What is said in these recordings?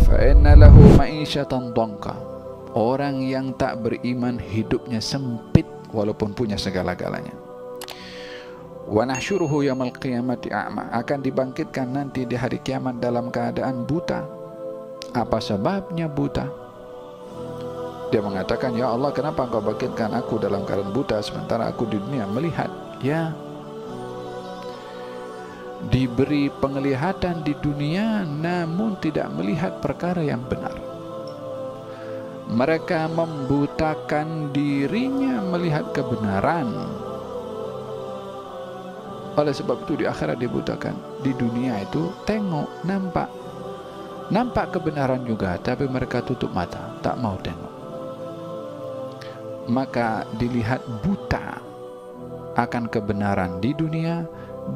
fa inna lahu ma'isyatan dhanka. Orang yang tak beriman hidupnya sempit walaupun punya segala-galanya. Wa nahsyuruhu yaumil qiyamati a'ma, akan dibangkitkan nanti di hari kiamat dalam keadaan buta. Apa sebabnya buta? Dia mengatakan, ya Allah, kenapa engkau bangkitkan aku dalam keadaan buta sementara aku di dunia melihat? Ya, diberi penglihatan di dunia namun tidak melihat perkara yang benar. Mereka membutakan dirinya melihat kebenaran. Oleh sebab itu di akhirat dibutakan. Di dunia itu tengok, nampak kebenaran juga, tapi mereka tutup mata, tak mau tengok. Maka dilihat buta akan kebenaran di dunia,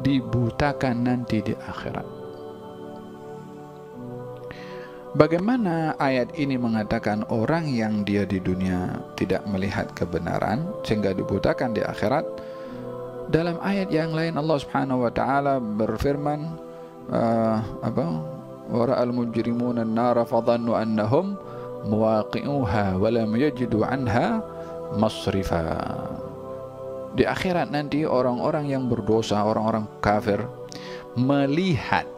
dibutakan nanti di akhirat. Bagaimana ayat ini mengatakan orang yang dia di dunia tidak melihat kebenaran sehingga dibutakan di akhirat? Dalam ayat yang lain Allah Subhanahu wa taala berfirman, wara'al mujrimuna an-nara fadhannu annahum muwaqi'uha wa lam yajidu anha masrifa. Di akhirat nanti orang-orang yang berdosa, orang-orang kafir melihat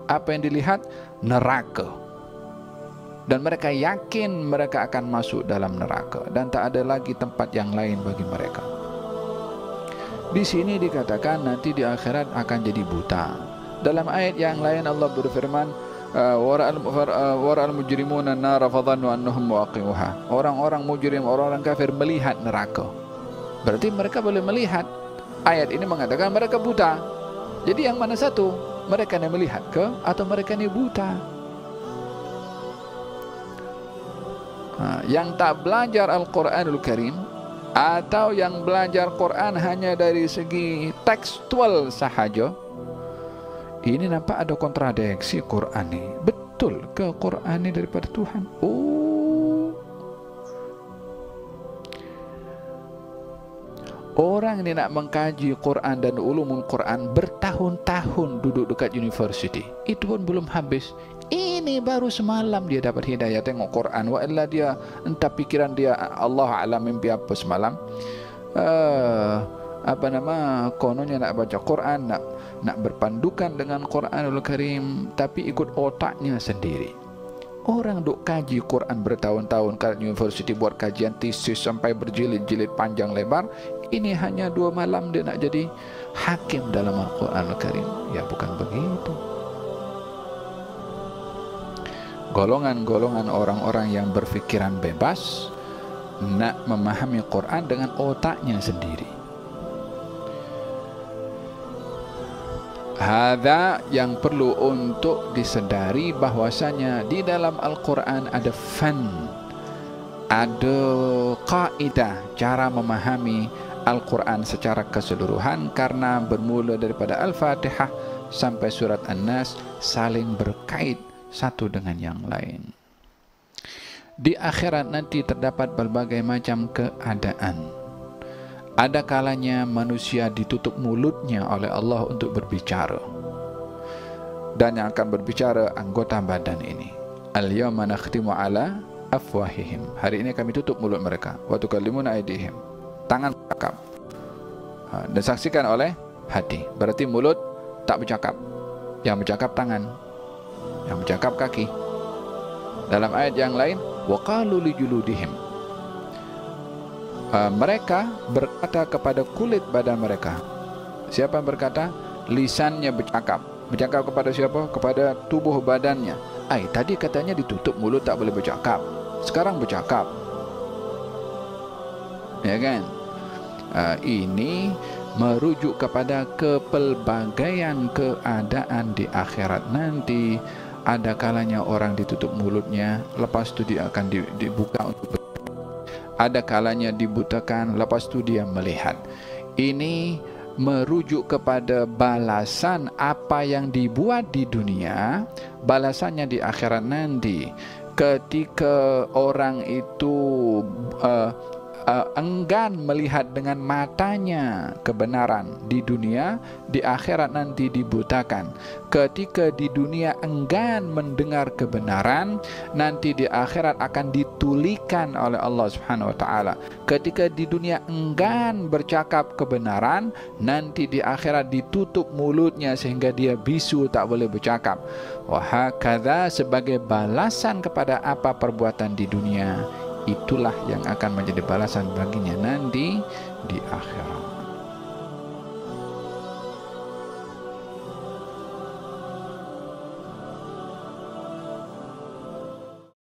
apa yang dilihat? Neraka. Dan mereka yakin mereka akan masuk dalam neraka dan tak ada lagi tempat yang lain bagi mereka. Di sini dikatakan nanti di akhirat akan jadi buta. Dalam ayat yang lain Allah berfirman, wara'al mujrimuna an-nara fadhannu annahum muwaqi'uha. Orang-orang mujrim, orang-orang kafir melihat neraka. Berarti mereka boleh melihat. Ayat ini mengatakan mereka buta. Jadi yang mana satu? Mereka yang melihat ke atau mereka yang buta? Yang tak belajar Al-Quranul Karim atau yang belajar Quran hanya dari segi tekstual sahaja, ini nampak ada kontradiksi Quran ini. Betul ke Quran ini daripada Tuhan? Orang ini nak mengkaji Quran dan ulumul Quran bertahun-tahun duduk dekat university, itu pun belum habis. Ini baru semalam dia dapat hidayah tengok Quran. Wa illa dia entah pikiran dia Allah alam mimpi apa semalam. Kononnya nak baca Quran, nak berpandukan dengan Quranul Karim, tapi ikut otaknya sendiri. Orang duk kaji Quran bertahun-tahun kat university, buat kajian tesis sampai berjilid-jilid panjang lebar. Ini hanya 2 malam dia nak jadi hakim dalam Al-Quran Al-Karim. Ya bukan begitu. Golongan-golongan orang-orang yang berfikiran bebas nak memahami Quran dengan otaknya sendiri. Hadza yang perlu untuk disedari bahwasanya di dalam Al-Quran ada fan, ada kaidah cara memahami Al-Quran secara keseluruhan, karena bermula daripada Al-Fatihah sampai surat An-Nas saling berkait satu dengan yang lain. Di akhirat nanti terdapat berbagai macam keadaan. Ada kalanya manusia ditutup mulutnya oleh Allah untuk berbicara, dan yang akan berbicara anggota badan ini. Al-yawma nakhtimu ala afwahihim. Hari ini kami tutup mulut mereka. Wa tukallimuna aydihim. Tangan bercakap. Dan saksikan oleh hati. Berarti mulut tak bercakap. Yang bercakap tangan. Yang bercakap kaki. Dalam ayat yang lain, wa qalu li juludihim. Mereka berkata kepada kulit badan mereka. Siapa yang berkata? Lisannya bercakap. Bercakap kepada siapa? Kepada tubuh badannya. Tadi katanya ditutup mulut tak boleh bercakap, sekarang bercakap. Ya kan? Ini merujuk kepada kepelbagaian keadaan di akhirat nanti. Ada kalanya orang ditutup mulutnya, lepas itu dia akan dibuka untuk ada kalanya dibutakan, lepas itu dia melihat. Ini merujuk kepada balasan apa yang dibuat di dunia, balasannya di akhirat nanti. Ketika orang itu enggan melihat dengan matanya kebenaran di dunia, di akhirat nanti dibutakan. Ketika di dunia enggan mendengar kebenaran, nanti di akhirat akan ditulikan oleh Allah Subhanahu wa taala. Ketika di dunia enggan bercakap kebenaran, nanti di akhirat ditutup mulutnya sehingga dia bisu, tak boleh bercakap. Wa hakadha, sebagai balasan kepada apa perbuatan di dunia, itulah yang akan menjadi balasan baginya nanti di akhirat.